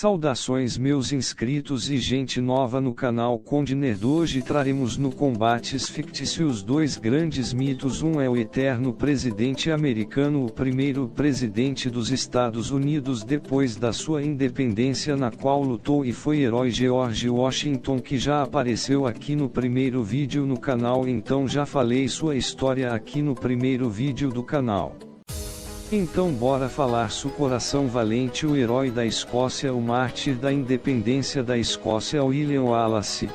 Saudações meus inscritos e gente nova no canal Conde Nerd. Hoje traremos no combates fictícios dois grandes mitos. Um é o eterno presidente americano, o primeiro presidente dos Estados Unidos depois da sua independência, na qual lutou e foi herói, George Washington, que já apareceu aqui no primeiro vídeo no canal, então já falei sua história aqui no primeiro vídeo do canal. Então bora falar seu coração valente, o herói da Escócia, o mártir da independência da Escócia, William Wallace.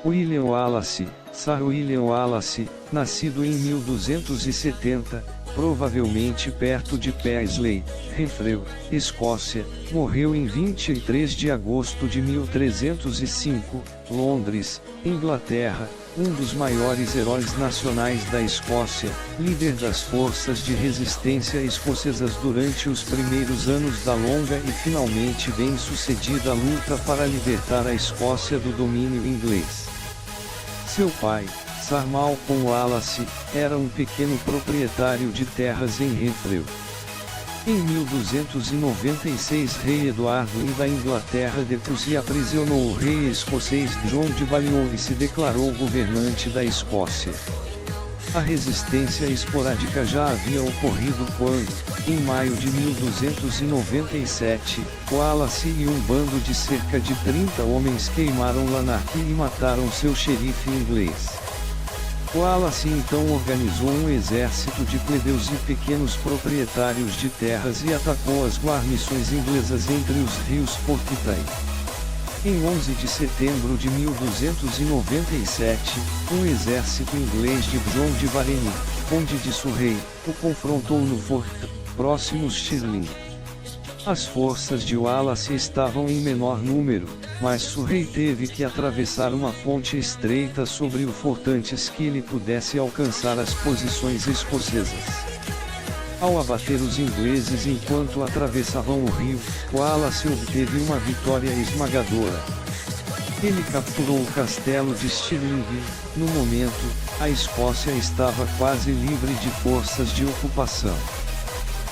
William Wallace, Sir William Wallace, nascido em 1270, provavelmente perto de Paisley, Renfrew, Escócia, morreu em 23 de agosto de 1305, Londres, Inglaterra. Um dos maiores heróis nacionais da Escócia, líder das forças de resistência escocesas durante os primeiros anos da longa e finalmente bem-sucedida luta para libertar a Escócia do domínio inglês. Seu pai, Sir Malcolm Wallace, era um pequeno proprietário de terras em Renfrew. Em 1296, rei Eduardo I da Inglaterra depois e aprisionou o rei escocês John de Balliol e se declarou governante da Escócia. A resistência esporádica já havia ocorrido quando, em maio de 1297, Wallace e um bando de cerca de 30 homens queimaram Lanark e mataram seu xerife inglês. Wallace então organizou um exército de plebeus e pequenos proprietários de terras e atacou as guarnições inglesas entre os rios Forth e Tay. Em 11 de setembro de 1297, um exército inglês de John de Varenne, conde de Surrey, o confrontou no Forth, próximo Stirling. As forças de Wallace estavam em menor número, mas Surrey teve que atravessar uma ponte estreita sobre o Forth antes que ele pudesse alcançar as posições escocesas. Ao abater os ingleses enquanto atravessavam o rio, Wallace obteve uma vitória esmagadora. Ele capturou o castelo de Stirling e, no momento, a Escócia estava quase livre de forças de ocupação.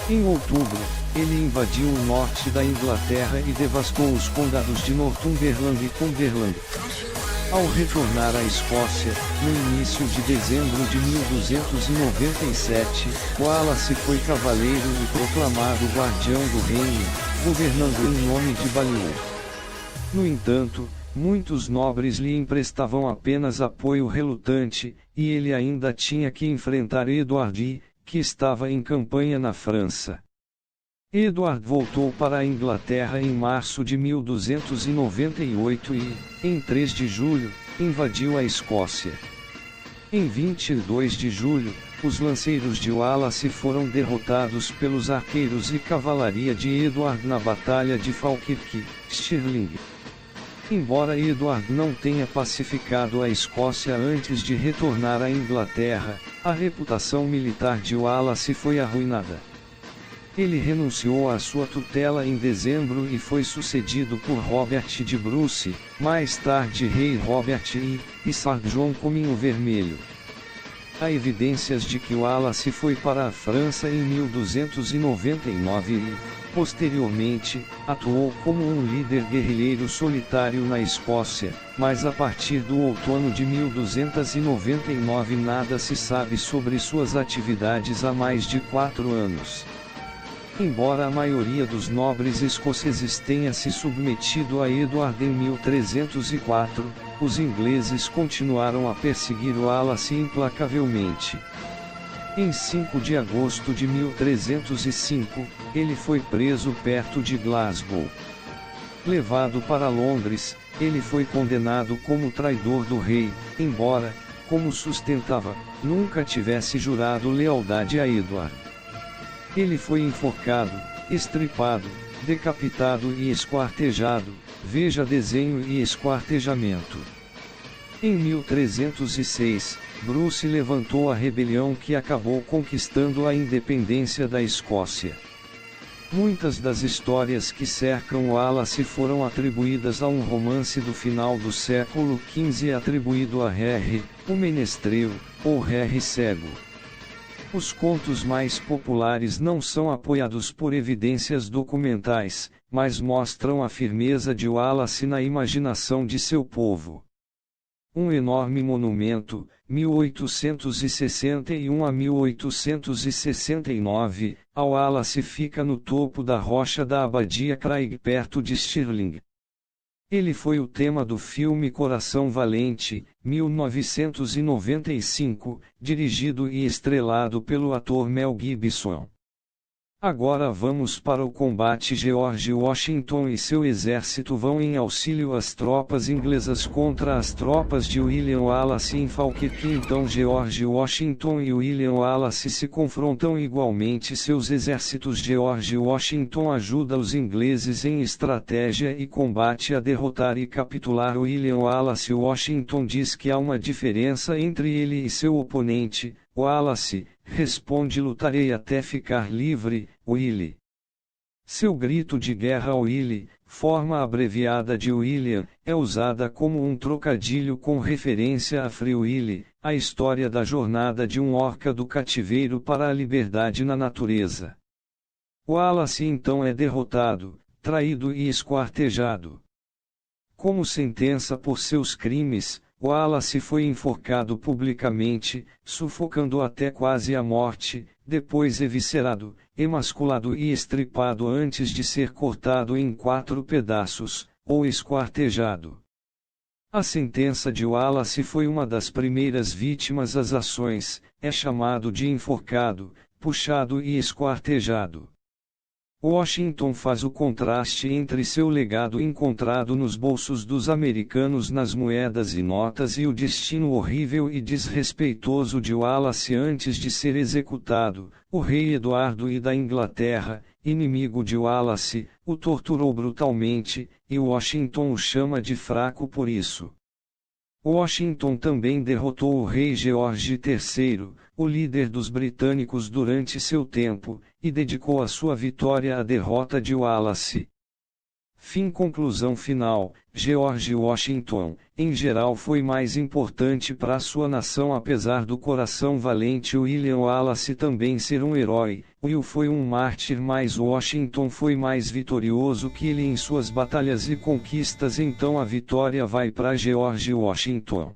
Em outubro, ele invadiu o norte da Inglaterra e devastou os condados de Northumberland e Cumberland. Ao retornar à Escócia, no início de dezembro de 1297, Wallace foi cavaleiro e proclamado guardião do reino, governando em nome de Balliol. No entanto, muitos nobres lhe emprestavam apenas apoio relutante, e ele ainda tinha que enfrentar Edward I, que estava em campanha na França. Edward voltou para a Inglaterra em março de 1298 e, em 3 de julho, invadiu a Escócia. Em 22 de julho, os lanceiros de Wallace foram derrotados pelos arqueiros e cavalaria de Edward na Batalha de Falkirk, Stirling. Embora Edward não tenha pacificado a Escócia antes de retornar à Inglaterra, a reputação militar de Wallace foi arruinada. Ele renunciou à sua tutela em dezembro e foi sucedido por Robert de Bruce, mais tarde rei Robert I, e Sir John Cominho Vermelho. Há evidências de que Wallace foi para a França em 1299 e, posteriormente, atuou como um líder guerrilheiro solitário na Escócia, mas a partir do outono de 1299 nada se sabe sobre suas atividades há mais de 4 anos. Embora a maioria dos nobres escoceses tenha se submetido a Edward em 1304, os ingleses continuaram a perseguir Wallace implacavelmente. Em 5 de agosto de 1305, ele foi preso perto de Glasgow. Levado para Londres, ele foi condenado como traidor do rei, embora, como sustentava, nunca tivesse jurado lealdade a Edward. Ele foi enforcado, estripado, decapitado e esquartejado, veja desenho e esquartejamento. Em 1306, Bruce levantou a rebelião que acabou conquistando a independência da Escócia. Muitas das histórias que cercam Wallace foram atribuídas a um romance do final do século XV atribuído a Harry, o Menestrel, ou Harry Cego. Os contos mais populares não são apoiados por evidências documentais, mas mostram a firmeza de Wallace na imaginação de seu povo. Um enorme monumento, 1861 a 1869, a Wallace fica no topo da rocha da Abadia Craig perto de Stirling. Ele foi o tema do filme Coração Valente, 1995, dirigido e estrelado pelo ator Mel Gibson. Agora vamos para o combate. George Washington e seu exército vão em auxílio às tropas inglesas contra as tropas de William Wallace em Falkirk. Então George Washington e William Wallace se confrontam igualmente. Seus exércitos. George Washington ajuda os ingleses em estratégia e combate a derrotar e capturar William Wallace. Washington diz que há uma diferença entre ele e seu oponente. Wallace responde: lutarei até ficar livre, Willie. Seu grito de guerra Willie, forma abreviada de William, é usada como um trocadilho com referência a Free Willy, a história da jornada de um orca do cativeiro para a liberdade na natureza. Wallace então é derrotado, traído e esquartejado. Como sentença por seus crimes, Wallace foi enforcado publicamente, sufocando até quase a morte, depois eviscerado, emasculado e estripado antes de ser cortado em 4 pedaços, ou esquartejado. A sentença de Wallace foi uma das primeiras vítimas às ações, é chamado de enforcado, puxado e esquartejado. Washington faz o contraste entre seu legado encontrado nos bolsos dos americanos nas moedas e notas e o destino horrível e desrespeitoso de Wallace antes de ser executado. O rei Eduardo I da Inglaterra, inimigo de Wallace, o torturou brutalmente, e Washington o chama de fraco por isso. Washington também derrotou o rei George III, o líder dos britânicos durante seu tempo, e dedicou a sua vitória à derrota de Wallace. Conclusão final. George Washington, em geral, foi mais importante para sua nação apesar do coração valente William Wallace também ser um herói. Will foi um mártir, mas Washington foi mais vitorioso que ele em suas batalhas e conquistas, então a vitória vai para George Washington.